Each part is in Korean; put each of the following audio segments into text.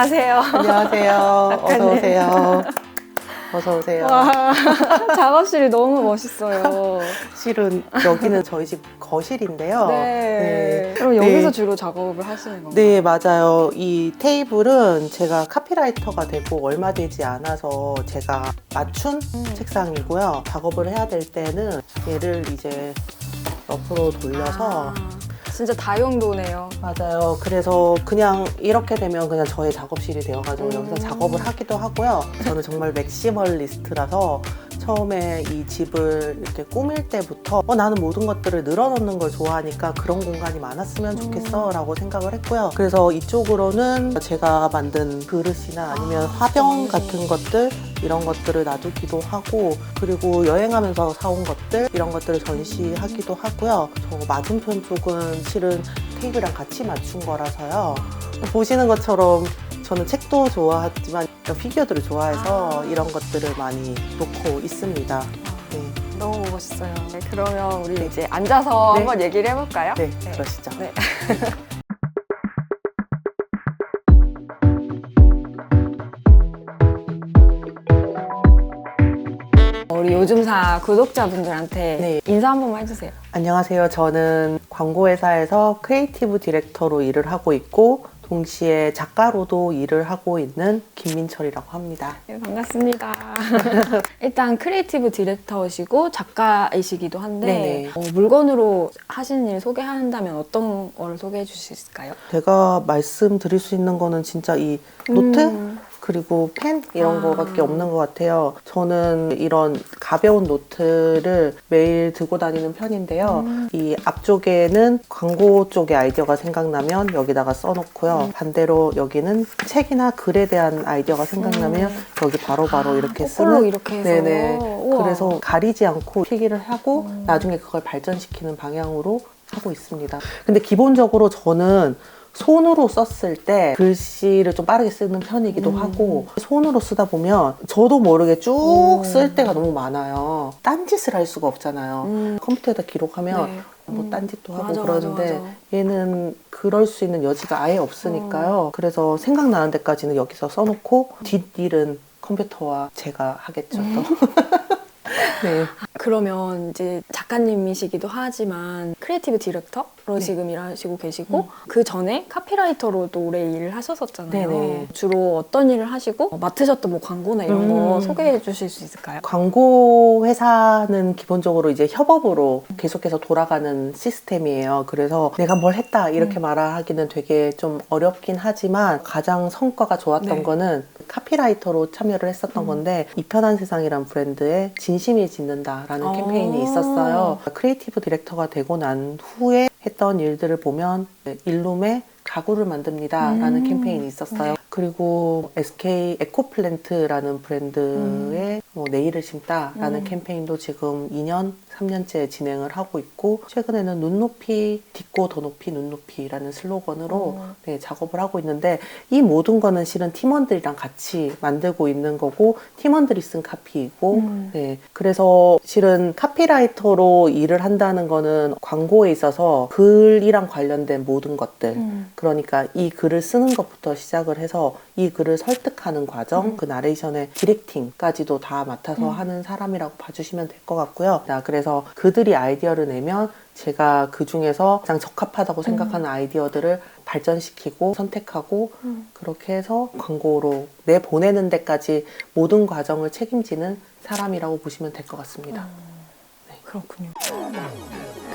안녕하세요. 안녕하세요. 어서 오세요. 어서 오세요. 와, 작업실이 너무 멋있어요. 실은 여기는 저희 집 거실인데요. 네. 그럼 여기서 주로 작업을 하시는 건가요? 네, 맞아요. 이 테이블은 제가 카피라이터가 되고 얼마 되지 않아서 제가 맞춘 책상이고요. 작업을 해야 될 때는 얘를 이제 옆으로 돌려서 진짜 다용도네요. 맞아요. 그래서 그냥 이렇게 되면 그냥 저의 작업실이 되어가지고 여기서 작업을 하기도 하고요. 저는 정말 맥시멀리스트라서 처음에 이 집을 이렇게 꾸밀 때부터 나는 모든 것들을 늘어놓는 걸 좋아하니까 그런 공간이 많았으면 좋겠어 라고 생각을 했고요. 그래서 이쪽으로는 제가 만든 그릇이나 아니면 화병 같은 것들 이런 것들을 놔두기도 하고, 그리고 여행하면서 사온 것들 이런 것들을 전시하기도 하고요. 저 맞은편 쪽은 실은 테이블이랑 같이 맞춘 거라서요. 보시는 것처럼 저는 책도 좋아하지만 피규어들을 좋아해서 이런 것들을 많이 놓고 있습니다. 네. 너무 멋있어요. 네, 그러면 우리 이제 앉아서 네. 한번 얘기를 해볼까요? 네, 그러시죠. 네. 우리 요즘사 구독자분들한테 네. 인사 한 번만 해주세요. 안녕하세요. 저는 광고회사에서 크리에이티브 디렉터로 일을 하고 있고 동시에 작가로도 일을 하고 있는 김민철이라고 합니다. 네, 반갑습니다. 일단 크리에이티브 디렉터시고 작가이시기도 한데 물건으로 하시는 일 소개한다면 어떤 걸 소개해 주실 수 있을까요? 제가 말씀드릴 수 있는 거는 진짜 이 노트? 그리고 펜 이런 거밖에 없는 것 같아요. 저는 이런 가벼운 노트를 매일 들고 다니는 편인데요. 이 앞쪽에는 광고 쪽의 아이디어가 생각나면 여기다가 써놓고요. 반대로 여기는 책이나 글에 대한 아이디어가 생각나면 여기 바로바로 이렇게 쓰는. 이렇게 해서. 네네. 우와. 그래서 가리지 않고 필기를 하고 나중에 그걸 발전시키는 방향으로 하고 있습니다. 근데 기본적으로 저는 손으로 썼을 때 글씨를 좀 빠르게 쓰는 편이기도 하고, 손으로 쓰다 보면 저도 모르게 쭉 쓸 때가 너무 많아요. 딴짓을 할 수가 없잖아요. 컴퓨터에다 기록하면 뭐 딴짓도 하고 맞아, 그러는데 맞아. 얘는 그럴 수 있는 여지가 아예 없으니까요. 그래서 생각나는 데까지는 여기서 써놓고 뒷일은 컴퓨터와 제가 하겠죠. 또. 네. 그러면 이제 작가님이시기도 하지만 크리에이티브 디렉터로 지금 일하시고 계시고 그 전에 카피라이터로도 오래 일을 하셨었잖아요. 네네. 주로 어떤 일을 하시고 맡으셨던 뭐 광고나 이런 거 소개해 주실 수 있을까요? 광고 회사는 기본적으로 이제 협업으로 계속해서 돌아가는 시스템이에요. 그래서 내가 뭘 했다 이렇게 말하기는 되게 좀 어렵긴 하지만 가장 성과가 좋았던 거는 카피라이터로 참여를 했었던 건데, 이 편한 세상이란 브랜드에 진심이 짓는다라는 캠페인이 있었어요. 크리에이티브 디렉터가 되고 난 후에 했던 일들을 보면 일룸에 가구를 만듭니다 라는 캠페인이 있었어요. 그리고 SK 에코플랜트라는 브랜드의 네일을 심다 라는 캠페인도 지금 2년, 3년째 진행을 하고 있고, 최근에는 눈높이 딛고 더 높이 눈높이라는 슬로건으로 작업을 하고 있는데, 이 모든 거는 실은 팀원들이랑 같이 만들고 있는 거고 팀원들이 쓴 카피이고 그래서 실은 카피라이터로 일을 한다는 거는 광고에 있어서 글이랑 관련된 모든 것들, 그러니까 이 글을 쓰는 것부터 시작을 해서 이 글을 설득하는 과정, 그 나레이션의 디렉팅까지도 다 맡아서 하는 사람이라고 봐주시면 될 것 같고요. 그래서 그들이 아이디어를 내면 제가 그 중에서 가장 적합하다고 생각하는 아이디어들을 발전시키고 선택하고 그렇게 해서 광고로 내보내는 데까지 모든 과정을 책임지는 사람이라고 보시면 될 것 같습니다. 네. 그렇군요.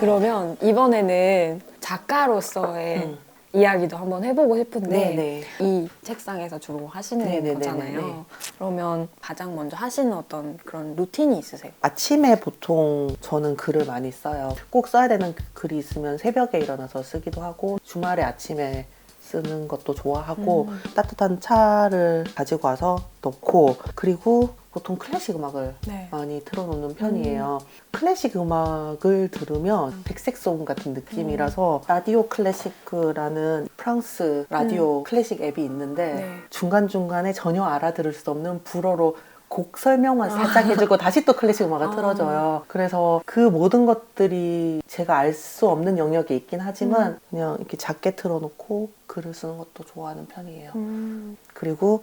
그러면 이번에는 작가로서의 이야기도 한번 해보고 싶은데 이 책상에서 주로 하시는 거잖아요. 그러면 가장 먼저 하시는 어떤 그런 루틴이 있으세요? 아침에 보통 저는 글을 많이 써요. 꼭 써야 되는 글이 있으면 새벽에 일어나서 쓰기도 하고, 주말에 아침에 쓰는 것도 좋아하고, 따뜻한 차를 가지고 와서 넣고, 그리고 보통 클래식 음악을 많이 틀어놓는 편이에요. 클래식 음악을 들으면 백색소음 같은 느낌이라서 라디오 클래시크라는 프랑스 라디오 클래식 앱이 있는데 중간중간에 전혀 알아들을 수 없는 불어로 곡 설명만 살짝 해주고 다시 또 클래식 음악을 틀어줘요. 그래서 그 모든 것들이 제가 알 수 없는 영역에 있긴 하지만 그냥 이렇게 작게 틀어놓고 글을 쓰는 것도 좋아하는 편이에요. 그리고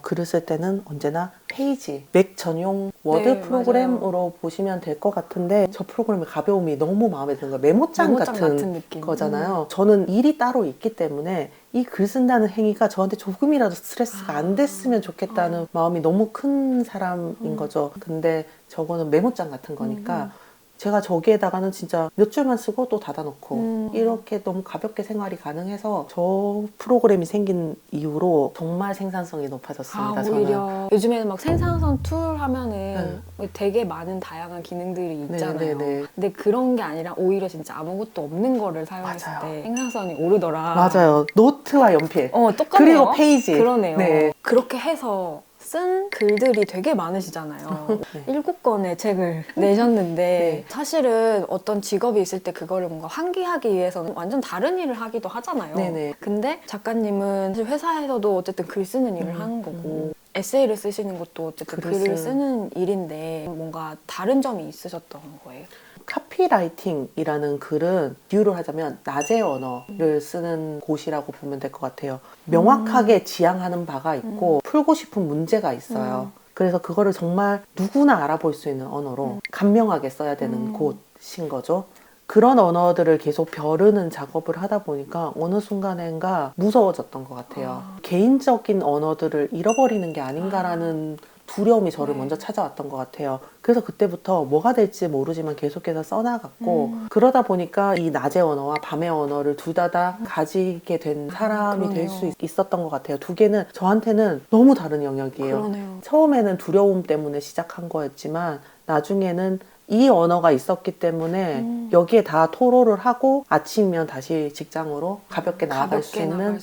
글을 쓸 때는 언제나 페이지, 맥 전용 워드 네, 프로그램으로 보시면 될 것 같은데 저 프로그램의 가벼움이 너무 마음에 드는 거예요. 메모장 같은 느낌. 거잖아요. 저는 일이 따로 있기 때문에 이 글 쓴다는 행위가 저한테 조금이라도 스트레스가 안 됐으면 좋겠다는 마음이 너무 큰 사람인 거죠. 근데 저거는 메모장 같은 거니까 제가 저기에다가는 진짜 몇 줄만 쓰고 또 닫아놓고 이렇게 너무 가볍게 생활이 가능해서 저 프로그램이 생긴 이후로 정말 생산성이 높아졌습니다. 오히려 저는. 요즘에는 막 생산성 툴 하면은 되게 많은 다양한 기능들이 있잖아요. 네. 근데 그런 게 아니라 오히려 진짜 아무것도 없는 거를 사용했을 맞아요. 때 생산성이 오르더라. 맞아요. 노트와 연필. 똑같네요. 그리고 페이지. 그러네요. 네. 그렇게 해서 쓴 글들이 되게 많으시잖아요. 네. 7권의 책을 내셨는데 네. 사실은 어떤 직업이 있을 때 그거를 뭔가 환기하기 위해서는 완전 다른 일을 하기도 하잖아요. 네네. 근데 작가님은 사실 회사에서도 어쨌든 글 쓰는 일을 하는 거고 에세이를 쓰시는 것도 어쨌든 글을 쓰는 일인데 뭔가 다른 점이 있으셨던 거예요? 카피라이팅이라는 글은 비유를 하자면 낮의 언어를 쓰는 곳이라고 보면 될 것 같아요. 명확하게 지향하는 바가 있고 풀고 싶은 문제가 있어요. 그래서 그거를 정말 누구나 알아볼 수 있는 언어로 간명하게 써야 되는 곳인 거죠. 그런 언어들을 계속 벼르는 작업을 하다 보니까 어느 순간엔가 무서워졌던 것 같아요. 개인적인 언어들을 잃어버리는 게 아닌가라는 두려움이 저를 먼저 찾아왔던 것 같아요. 그래서 그때부터 뭐가 될지 모르지만 계속해서 써나갔고 그러다 보니까 이 낮의 언어와 밤의 언어를 둘 다 가지게 된 사람이 될 수 있었던 것 같아요. 두 개는 저한테는 너무 다른 영역이에요. 그러네요. 처음에는 두려움 때문에 시작한 거였지만 나중에는 이 언어가 있었기 때문에 여기에 다 토로를 하고 아침이면 다시 직장으로 가볍게 나아갈 수 있는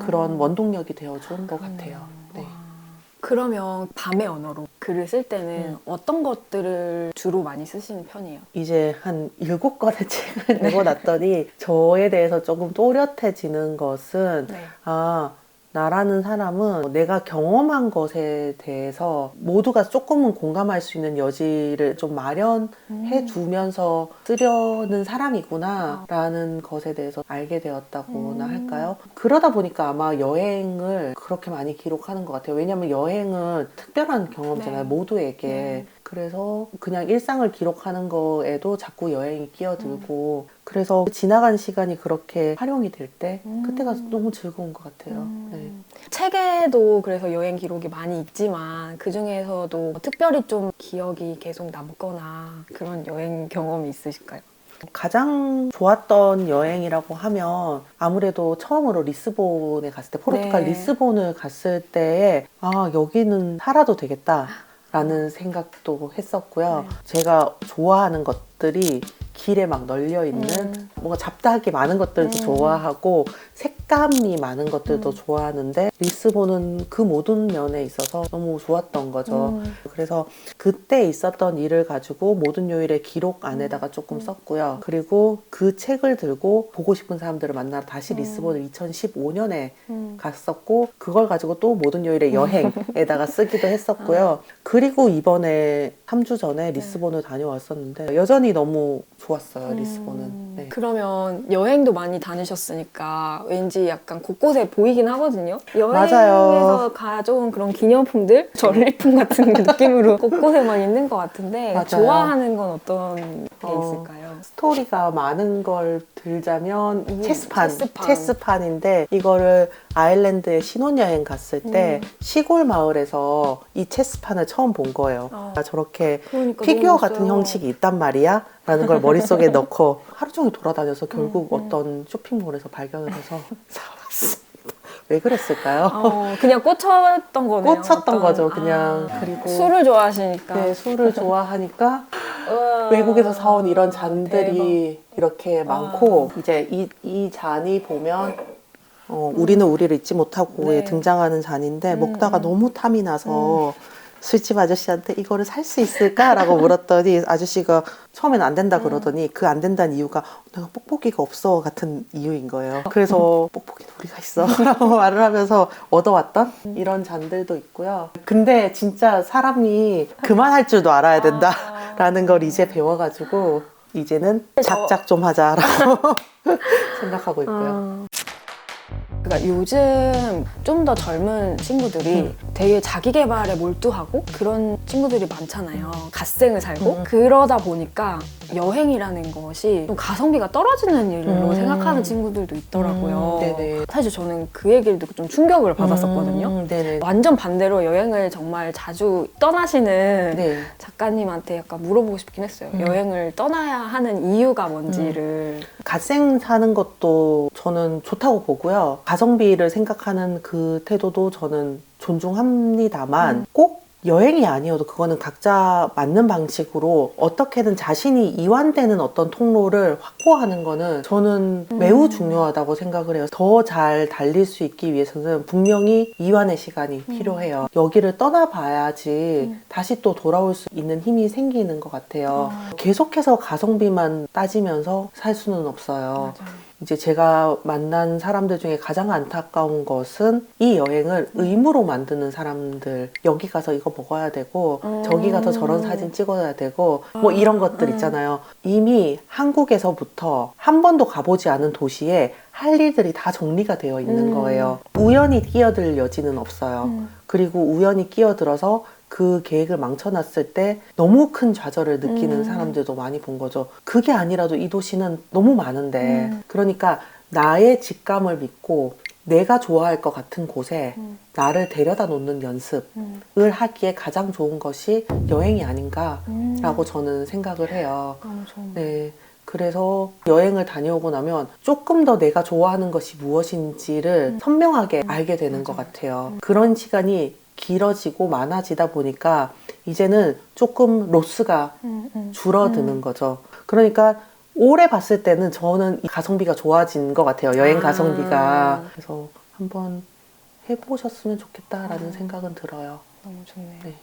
그런 원동력이 되어준 것 같아요. 네. 그러면 밤의 언어로 글을 쓸 때는 어떤 것들을 주로 많이 쓰시는 편이에요? 이제 한 7권의 책을 내고 났더니 저에 대해서 조금 또렷해지는 것은 나라는 사람은 내가 경험한 것에 대해서 모두가 조금은 공감할 수 있는 여지를 좀 마련해 두면서 쓰려는 사람이구나 라는 것에 대해서 알게 되었다고나 할까요? 그러다 보니까 아마 여행을 그렇게 많이 기록하는 것 같아요. 왜냐하면 여행은 특별한 경험이잖아요. 모두에게. 그래서 그냥 일상을 기록하는 거에도 자꾸 여행이 끼어들고 그래서 지나간 시간이 그렇게 활용이 될 때 그때가 너무 즐거운 것 같아요. 네. 책에도 그래서 여행 기록이 많이 있지만 그 중에서도 특별히 좀 기억이 계속 남거나 그런 여행 경험이 있으실까요? 가장 좋았던 여행이라고 하면 아무래도 처음으로 리스본에 갔을 때 포르투갈 리스본을 갔을 때에 여기는 살아도 되겠다 라는 생각도 했었고요. 제가 좋아하는 것들이 길에 막 널려 있는 뭔가 잡다하게 많은 것들도 좋아하고 색감이 많은 것들도 좋아하는데 리스본은 그 모든 면에 있어서 너무 좋았던 거죠. 그래서 그때 있었던 일을 가지고 모든 요일의 기록 안에다가 조금 썼고요. 그리고 그 책을 들고 보고 싶은 사람들을 만나러 다시 리스본을 2015년에 갔었고 그걸 가지고 또 모든 요일의 여행에다가 쓰기도 했었고요. 그리고 이번에 3주 전에 리스본을 다녀왔었는데 여전히 너무 좋았어요. 리스본은. 네. 그러면 여행도 많이 다니셨으니까 왠지 약간 곳곳에 보이긴 하거든요. 여행에서 맞아요. 가져온 그런 기념품들? 전리품 같은 느낌으로 곳곳에만 있는 것 같은데 맞아요. 좋아하는 건 어떤 게 있을까요? 스토리가 많은 걸 들자면 체스판인데 이거를 아일랜드에 신혼여행 갔을 때 시골 마을에서 이 체스판을 처음 본 거예요. 저렇게 그러니까 피규어 같은 형식이 있단 말이야? 라는 걸 머릿속에 넣고 하루 종일 돌아다녀서 결국 어떤 쇼핑몰에서 발견을 해서 사왔습니다. 왜 그랬을까요? 그냥 꽂혔던 거네요. 꽂혔던 거죠, 그냥. 그리고 술을 좋아하시니까. 네, 술을 좋아하니까 외국에서 사온 이런 잔들이 이렇게 많고 이제 이 잔이 보면 우리는 우리를 잊지 못하고에 등장하는 잔인데 먹다가 너무 탐이 나서 술집 아저씨한테 이거를 살 수 있을까라고 물었더니 아저씨가 처음에는 안 된다 그러더니 그 안 된다는 이유가 내가 뽁뽁이가 없어 같은 이유인 거예요. 그래서 뽁뽁이는 우리가 있어 라고 말을 하면서 얻어왔던 이런 잔들도 있고요. 근데 진짜 사람이 그만할 줄도 알아야 된다 라는 걸 이제 배워가지고 이제는 작작 좀 하자라고 생각하고 있고요. 그러니까 요즘 좀 더 젊은 친구들이 되게 자기 개발에 몰두하고 그런 친구들이 많잖아요. 갓생을 살고 그러다 보니까 여행이라는 것이 좀 가성비가 떨어지는 일로 생각하는 친구들도 있더라고요. 네네. 사실 저는 그 얘기를 듣고 좀 충격을 받았었거든요. 네네. 완전 반대로 여행을 정말 자주 떠나시는 네. 작가님한테 약간 물어보고 싶긴 했어요. 여행을 떠나야 하는 이유가 뭔지를. 갓생 사는 것도 저는 좋다고 보고요. 가성비를 생각하는 그 태도도 저는 존중합니다만 꼭 여행이 아니어도 그거는 각자 맞는 방식으로 어떻게든 자신이 이완되는 어떤 통로를 확보하는 거는 저는 매우 중요하다고 생각을 해요. 더 잘 달릴 수 있기 위해서는 분명히 이완의 시간이 필요해요. 여기를 떠나봐야지 다시 또 돌아올 수 있는 힘이 생기는 것 같아요. 계속해서 가성비만 따지면서 살 수는 없어요. 맞아요. 이제 제가 만난 사람들 중에 가장 안타까운 것은 이 여행을 의무로 만드는 사람들. 여기 가서 이거 먹어야 되고 저기 가서 저런 사진 찍어야 되고 뭐 이런 것들 있잖아요. 이미 한국에서부터 한 번도 가보지 않은 도시에 할 일들이 다 정리가 되어 있는 거예요. 우연히 끼어들 여지는 없어요. 그리고 우연히 끼어들어서 그 계획을 망쳐놨을 때 너무 큰 좌절을 느끼는 사람들도 많이 본 거죠. 그게 아니라도 이 도시는 너무 많은데 그러니까 나의 직감을 믿고 내가 좋아할 것 같은 곳에 나를 데려다 놓는 연습을 하기에 가장 좋은 것이 여행이 아닌가라고 저는 생각을 해요. 네. 그래서 여행을 다녀오고 나면 조금 더 내가 좋아하는 것이 무엇인지를 선명하게 알게 되는 것 같아요. 그런 시간이 길어지고 많아지다 보니까 이제는 조금 로스가 줄어드는 거죠. 그러니까 오래 봤을 때는 저는 이 가성비가 좋아진 것 같아요. 여행 가성비가. 그래서 한번 해보셨으면 좋겠다라는 생각은 들어요. 너무 좋네요. 네.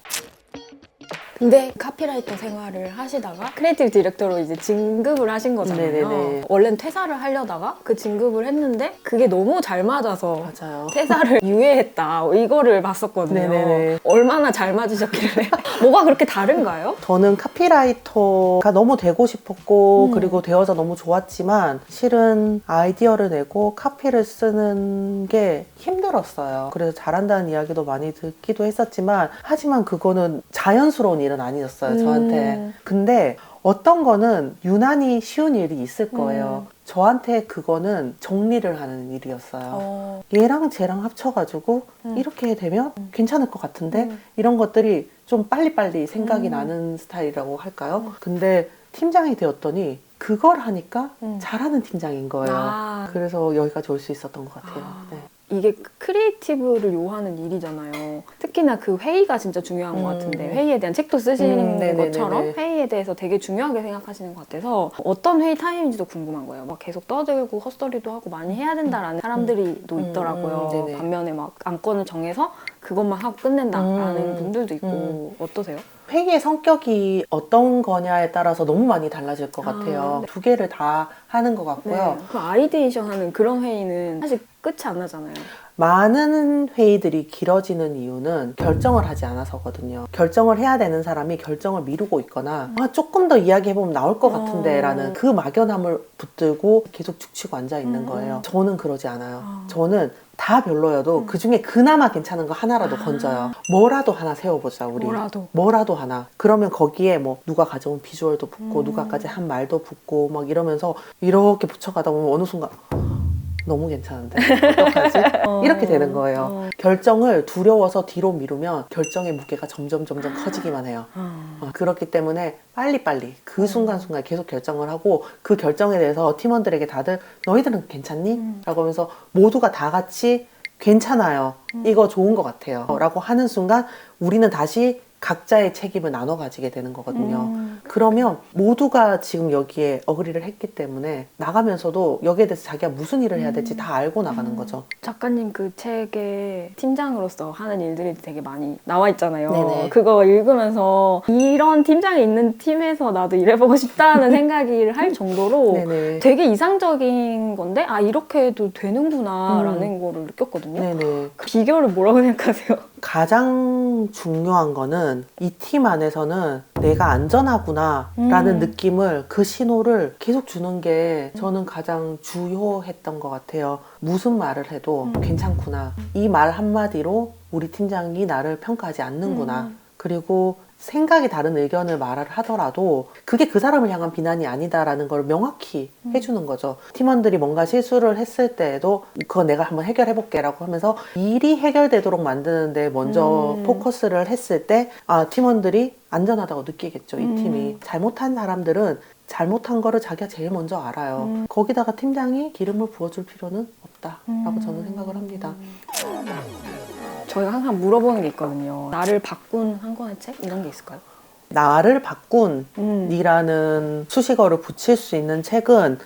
근데 카피라이터 생활을 하시다가 크리에이티브 디렉터로 이제 진급을 하신 거잖아요. 네네네. 원래는 퇴사를 하려다가 그 진급을 했는데 그게 너무 잘 맞아서 맞아요. 퇴사를 유예했다 이거를 봤었거든요. 네네네. 얼마나 잘 맞으셨길래 뭐가 그렇게 다른가요? 저는 카피라이터가 너무 되고 싶었고 그리고 되어서 너무 좋았지만 실은 아이디어를 내고 카피를 쓰는 게 힘들었어요. 그래서 잘한다는 이야기도 많이 듣기도 했었지만 하지만 그거는 자연스러운 일은 아니었어요, 저한테. 근데 어떤 거는 유난히 쉬운 일이 있을 거예요. 저한테 그거는 정리를 하는 일이었어요. 얘랑 쟤랑 합쳐가지고 이렇게 되면 괜찮을 것 같은데 이런 것들이 좀 빨리빨리 생각이 나는 스타일이라고 할까요? 근데 팀장이 되었더니 그걸 하니까 잘하는 팀장인 거예요. 그래서 여기까지 올 수 있었던 것 같아요. 네. 이게 크리에이티브를 요하는 일이잖아요. 특히나 그 회의가 진짜 중요한 것 같은데 회의에 대한 책도 쓰시는 것처럼 회의에 대해서 되게 중요하게 생각하시는 것 같아서 어떤 회의 타임인지도 궁금한 거예요. 막 계속 떠들고 헛소리도 하고 많이 해야 된다라는 사람들이 또 있더라고요. 반면에 막 안건을 정해서 그것만 하고 끝낸다라는 분들도 있고 어떠세요? 회의의 성격이 어떤 거냐에 따라서 너무 많이 달라질 것 같아요. 두 개를 다 하는 것 같고요. 그 아이데이션 하는 그런 회의는 사실 끝이 안 나잖아요. 많은 회의들이 길어지는 이유는 결정을 하지 않아서거든요. 결정을 해야 되는 사람이 결정을 미루고 있거나 조금 더 이야기해보면 나올 것 같은데 라는 그 막연함을 붙들고 계속 죽치고 앉아있는 거예요. 저는 그러지 않아요. 저는 다 별로여도 그중에 그나마 괜찮은 거 하나라도 건져요. 뭐라도 하나 세워보자 우리. 뭐라도 하나. 그러면 거기에 뭐 누가 가져온 비주얼도 붙고 누가까지 한 말도 붙고 막 이러면서 이렇게 붙여가다 보면 어느 순간 너무 괜찮은데 어떡하지? 이렇게 되는 거예요. 결정을 두려워서 뒤로 미루면 결정의 무게가 점점 커지기만 해요. 그렇기 때문에 빨리빨리 그 순간순간 계속 결정을 하고 그 결정에 대해서 팀원들에게 다들 너희들은 괜찮니? 라고 하면서 모두가 다 같이 괜찮아요. 이거 좋은 것 같아요. 라고 하는 순간 우리는 다시 각자의 책임을 나눠 가지게 되는 거거든요. 그러면 모두가 지금 여기에 어그리를 했기 때문에 나가면서도 여기에 대해서 자기가 무슨 일을 해야 될지 다 알고 나가는 거죠. 작가님 그 책에 팀장으로서 하는 일들이 되게 많이 나와 있잖아요. 네네. 그거 읽으면서 이런 팀장이 있는 팀에서 나도 일해보고 싶다는 생각을 할 정도로 네네. 되게 이상적인 건데 아 이렇게 해도 되는구나 라는 거를 느꼈거든요. 네네. 그 비결은 뭐라고 생각하세요? 가장 중요한 거는 이 팀 안에서는 내가 안전하구나 라는 느낌을, 그 신호를 계속 주는 게 저는 가장 주요했던 것 같아요. 무슨 말을 해도 괜찮구나, 이 말 한마디로 우리 팀장이 나를 평가하지 않는구나, 그리고 생각이 다른 의견을 말을 하더라도 그게 그 사람을 향한 비난이 아니다라는 걸 명확히 해주는 거죠. 팀원들이 뭔가 실수를 했을 때에도 그거 내가 한번 해결해볼게 라고 하면서 일이 해결되도록 만드는데 먼저 포커스를 했을 때 팀원들이 안전하다고 느끼겠죠. 이 팀이. 잘못한 사람들은 잘못한 거를 자기가 제일 먼저 알아요. 거기다가 팀장이 기름을 부어줄 필요는 없다라고 저는 생각을 합니다. 저희가 항상 물어보는 게 있거든요. 나를 바꾼 한 권의 책? 이런 게 있을까요? 나를 바꾼이라는 수식어를 붙일 수 있는 책은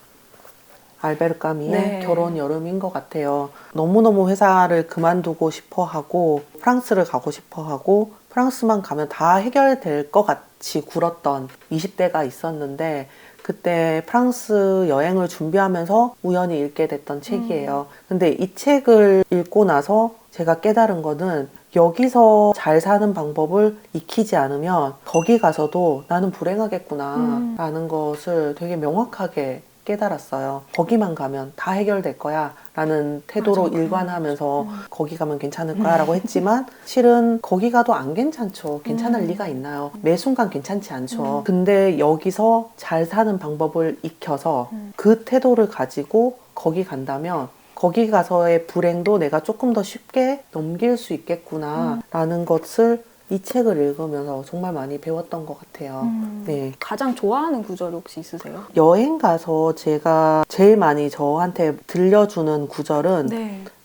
알베르 까미의 결혼 여름인 것 같아요. 너무너무 회사를 그만두고 싶어 하고 프랑스를 가고 싶어 하고 프랑스만 가면 다 해결될 것 같이 굴었던 20대가 있었는데, 그때 프랑스 여행을 준비하면서 우연히 읽게 됐던 책이에요. 근데 이 책을 읽고 나서 제가 깨달은 거는, 여기서 잘 사는 방법을 익히지 않으면 거기 가서도 나는 불행하겠구나 라는 것을 되게 명확하게 깨달았어요. 거기만 가면 다 해결될 거야 라는 태도로 일관하면서 거기 가면 괜찮을 거야 라고 했지만, 실은 거기 가도 안 괜찮죠. 괜찮을 리가 있나요? 매 순간 괜찮지 않죠. 근데 여기서 잘 사는 방법을 익혀서 그 태도를 가지고 거기 간다면 거기 가서의 불행도 내가 조금 더 쉽게 넘길 수 있겠구나 라는 것을 이 책을 읽으면서 정말 많이 배웠던 것 같아요. 네. 가장 좋아하는 구절이 혹시 있으세요? 여행 가서 제가 제일 많이 저한테 들려주는 구절은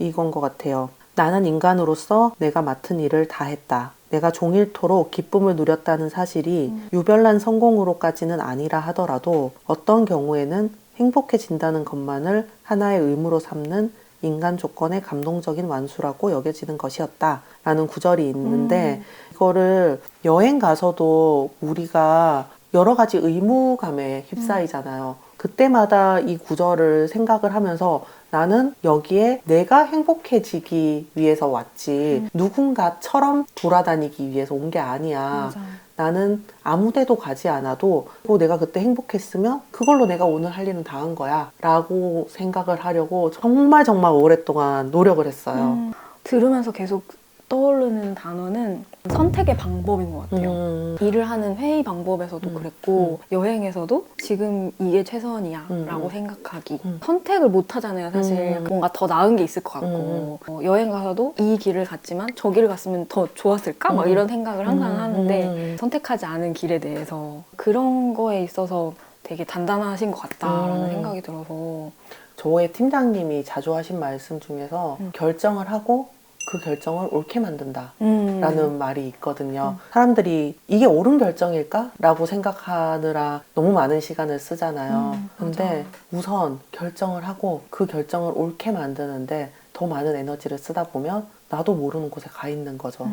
이건 것 같아요. 나는 인간으로서 내가 맡은 일을 다 했다. 내가 종일토록 기쁨을 누렸다는 사실이 유별난 성공으로까지는 아니라 하더라도 어떤 경우에는 행복해진다는 것만을 하나의 의무로 삼는 인간 조건의 감동적인 완수라고 여겨지는 것이었다 라는 구절이 있는데, 이거를 여행 가서도 우리가 여러 가지 의무감에 휩싸이잖아요. 그때마다 이 구절을 생각을 하면서 나는 여기에 내가 행복해지기 위해서 왔지 누군가처럼 돌아다니기 위해서 온 게 아니야. 맞아. 나는 아무 데도 가지 않아도 내가 그때 행복했으면 그걸로 내가 오늘 할 일은 다 한 거야 라고 생각을 하려고 정말 오랫동안 노력을 했어요. 들으면서 계속 떠오르는 단어는 선택의 방법인 것 같아요. 일을 하는 회의 방법에서도 그랬고 여행에서도 지금 이게 최선이야 라고 생각하기. 선택을 못 하잖아요. 사실 뭔가 더 나은 게 있을 것 같고 여행 가서도 이 길을 갔지만 저 길을 갔으면 더 좋았을까? 막 이런 생각을 항상 하는데 선택하지 않은 길에 대해서 그런 거에 있어서 되게 단단하신 것 같다라는 생각이 들어서. 저의 팀장님이 자주 하신 말씀 중에서 결정을 하고 그 결정을 옳게 만든다 라는 말이 있거든요. 사람들이 이게 옳은 결정일까? 라고 생각하느라 너무 많은 시간을 쓰잖아요. 근데 우선 결정을 하고 그 결정을 옳게 만드는데 더 많은 에너지를 쓰다 보면 나도 모르는 곳에 가 있는 거죠.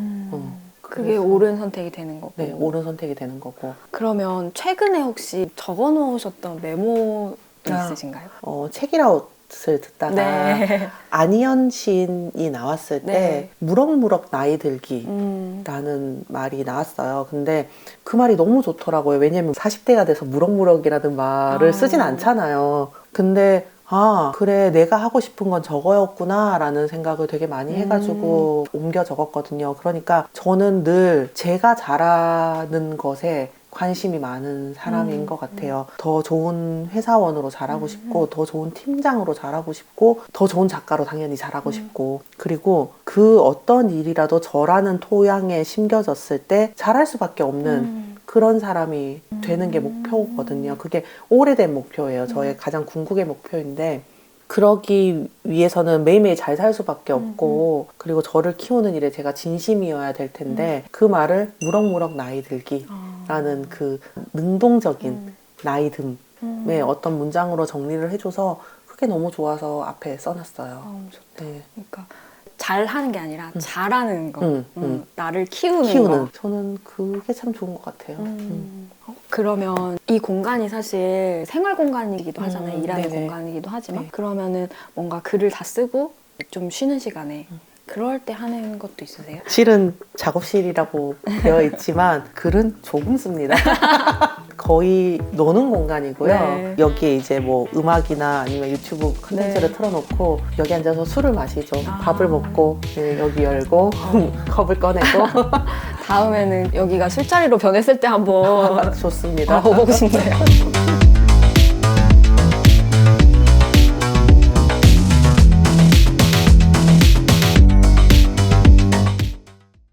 그게 옳은 선택이 되는 거고. 네, 옳은 선택이 되는 거고. 그러면 최근에 혹시 적어 놓으셨던 메모 있으신가요? 책이라웃을 듣다가 안희연 시인이 나왔을 때 무럭무럭 나이 들기 라는 말이 나왔어요. 근데 그 말이 너무 좋더라고요. 왜냐면 40대가 돼서 무럭무럭이라는 말을 쓰진 않잖아요. 근데 그래 내가 하고 싶은 건 저거였구나 라는 생각을 되게 많이 해가지고 옮겨 적었거든요. 그러니까 저는 늘 제가 잘하는 것에 관심이 많은 사람인 것 같아요. 더 좋은 회사원으로 자라고 싶고 더 좋은 팀장으로 자라고 싶고 더 좋은 작가로 당연히 자라고 싶고, 그리고 그 어떤 일이라도 저라는 토양에 심겨졌을 때 잘할 수밖에 없는 그런 사람이 되는 게 목표거든요. 그게 오래된 목표예요. 저의 가장 궁극의 목표인데, 그러기 위해서는 매일매일 잘 살 수밖에 없고 그리고 저를 키우는 일에 제가 진심이어야 될 텐데 그 말을 무럭무럭 나이 들기라는 그 능동적인 나이듦의 어떤 문장으로 정리를 해줘서 그게 너무 좋아서 앞에 써놨어요. 좋다. 네. 그러니까 잘하는 게 아니라 잘하는 거, 나를 키우는 거. 저는 그게 참 좋은 것 같아요. 그러면 이 공간이 사실 생활 공간이기도 하잖아요. 일하는 네네. 공간이기도 하지만 네. 그러면은 뭔가 글을 다 쓰고 좀 쉬는 시간에 그럴 때 하는 것도 있으세요? 실은 작업실이라고 되어 있지만 글은 조금 씁니다. 거의 노는 공간이고요. 네. 여기에 이제 뭐 음악이나 아니면 유튜브 컨텐츠를 네. 틀어놓고 여기 앉아서 술을 마시죠. 아. 밥을 먹고 네, 여기 열고 컵을 꺼내고 다음에는 여기가 술자리로 변했을 때 한번 좋습니다. 알아보고 싶네요.